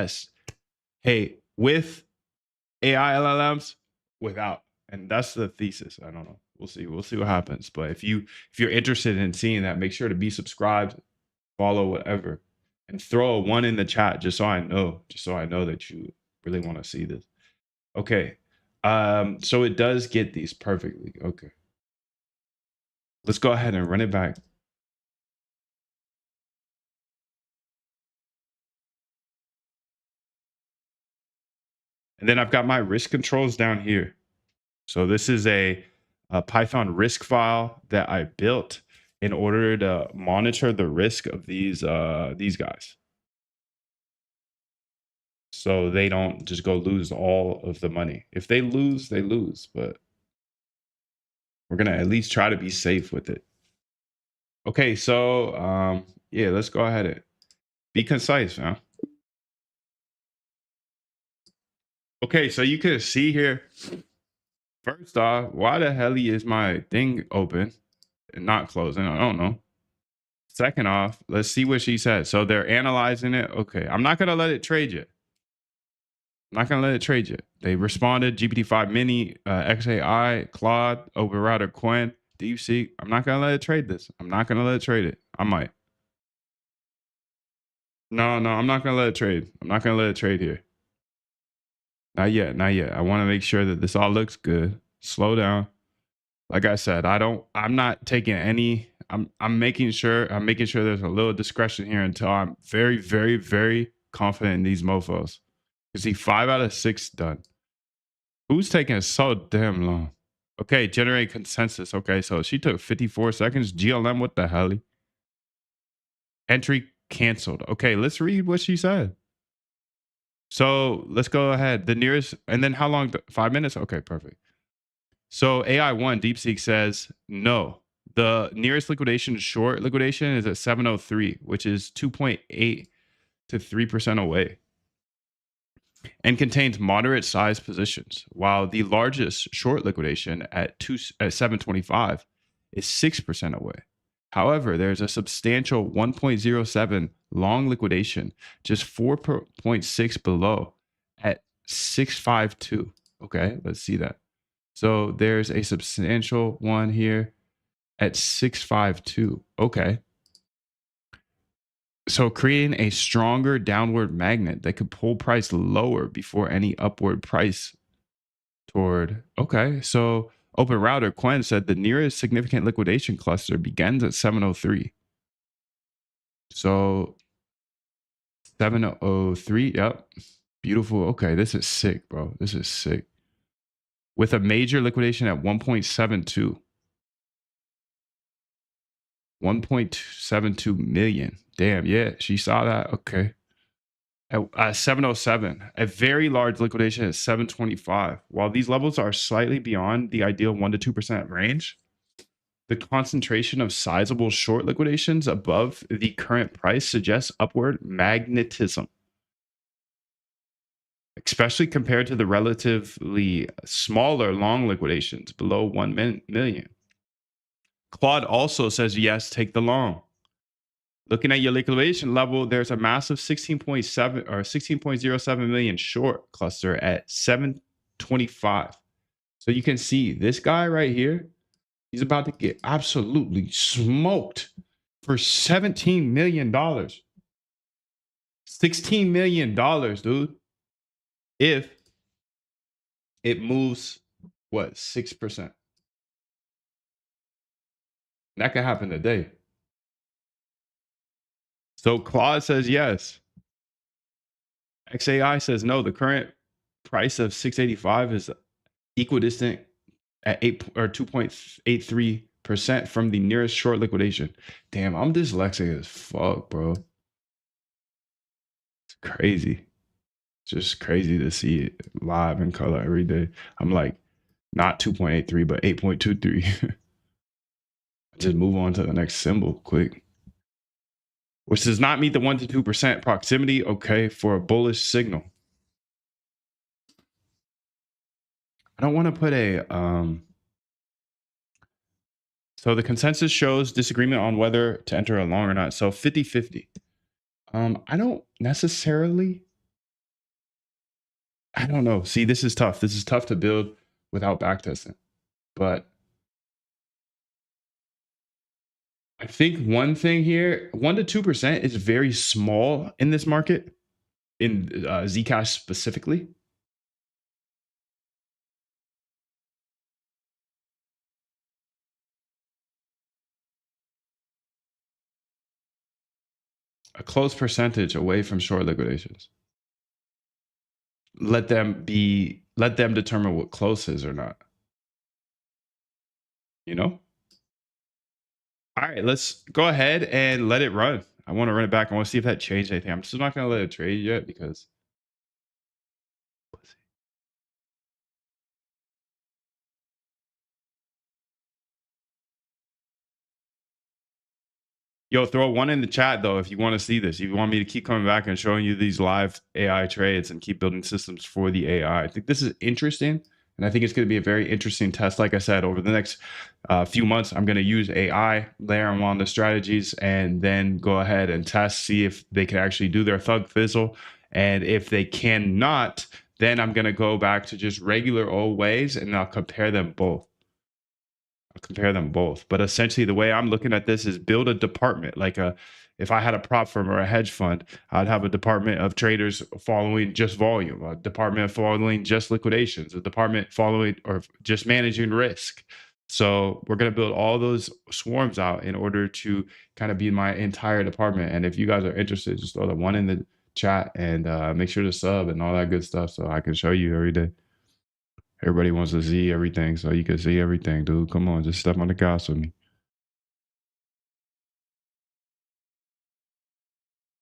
yes. Hey, with AI LLMs, without. And that's the thesis. I don't know. We'll see. We'll see what happens. But if you're interested in seeing that, make sure to be subscribed, follow, whatever. And throw a 1 in the chat just so I know. Just so I know that you really want to see this. Okay. So it does get these perfectly. Okay. Let's go ahead and run it back. And then I've got my risk controls down here. So this is a Python risk file that I built in order to monitor the risk of these guys. So they don't just go lose all of the money. If they lose, they lose, but we're going to at least try to be safe with it. Okay, so yeah, let's go ahead and be concise, man. Okay, so you can see here, first off, why the hell is my thing open and not closing? I don't know. Second off, let's see what she said. So they're analyzing it. Okay, I'm not going to let it trade yet. I'm not going to let it trade yet. They responded, GPT-5 Mini, XAI, Claude, Overrouter, Quen, DeepSeek. I'm not going to let it trade this. I'm not going to let it trade it. I might. No, I'm not going to let it trade. I'm not going to let it trade here. Not yet. Not yet. I want to make sure that this all looks good. Slow down. Like I said, I'm not taking any, I'm making sure there's a little discretion here until I'm very, very, very confident in these mofos. You see 5 out of 6 done. Who's taking so damn long? Okay, generate consensus. Okay, so she took 54 seconds. GLM, what the hell? Entry canceled. Okay, let's read what she said. So let's go ahead. The nearest, and then how long? 5 minutes? Okay, perfect. So AI1 DeepSeek says no. The nearest liquidation, short liquidation, is at 703, which is 2.8 to 3% away, and contains moderate sized positions, while the largest short liquidation at 725 is 6% away. However, there's a substantial 1.07 long liquidation, just 4.6 below at 652. Okay, let's see that. So there's a substantial one here at 652. Okay. So creating a stronger downward magnet that could pull price lower before any upward price toward. Okay. So Open Router Quen said the nearest significant liquidation cluster begins at 703. So 703. Yep. Beautiful. Okay. This is sick, bro. This is sick. With a major liquidation at 1.72. 1.72 million. Damn, yeah, she saw that. Okay. At 707, a very large liquidation at 725. While these levels are slightly beyond the ideal 1 to 2% range, the concentration of sizable short liquidations above the current price suggests upward magnetism, especially compared to the relatively smaller long liquidations below 1 million. Claude also says, yes, take the long. Looking at your liquidation level, there's a massive 16.7 or 16.07 million short cluster at 725. So you can see this guy right here, he's about to get absolutely smoked for $17 million. $16 million, dude. If it moves, what, 6%? That could happen today. So Claude says yes. XAI says no. The current price of 685 is equidistant at 8 or 2.83% from the nearest short liquidation. Damn, I'm dyslexic as fuck, bro. It's crazy. It's just crazy to see it live in color every day. I'm like, not 2.83, but 8.23. Just move on to the next symbol quick. Which does not meet the 1 to 2% proximity, okay, for a bullish signal. I don't want to put a so the consensus shows disagreement on whether to enter a long or not. So 50-50. I don't necessarily I don't know. See, this is tough. This is tough to build without backtesting. But I think one thing here, 1 to 2% is very small in this market, in Zcash specifically. A close percentage away from short liquidations. Let them determine what close is or not. You know? All right, let's go ahead and let it run. I want to run it back. I want to see if that changed anything. I'm still not going to let it trade yet because yo, throw one in the chat though if you want to see this. If you want me to keep coming back and showing you these live AI trades and keep building systems for the AI. I think this is interesting. And I think it's going to be a very interesting test. Like I said, over the next few months, I'm going to use AI, layer them on the strategies, and then go ahead and test, see if they can actually do their thug fizzle. And if they cannot, then I'm going to go back to just regular old ways and I'll compare them both. Compare them both. But essentially, the way I'm looking at this is build a department. Like if I had a prop firm or a hedge fund, I'd have a department of traders following just volume, a department following just liquidations, a department following or just managing risk. So we're going to build all those swarms out in order to kind of be my entire department. And if you guys are interested, just throw the one in the chat and make sure to sub and all that good stuff so I can show you every day. Everybody wants to see everything, so you can see everything, dude. Come on, just step on the gas with me.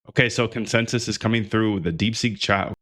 Okay, so consensus is coming through the DeepSeek chat.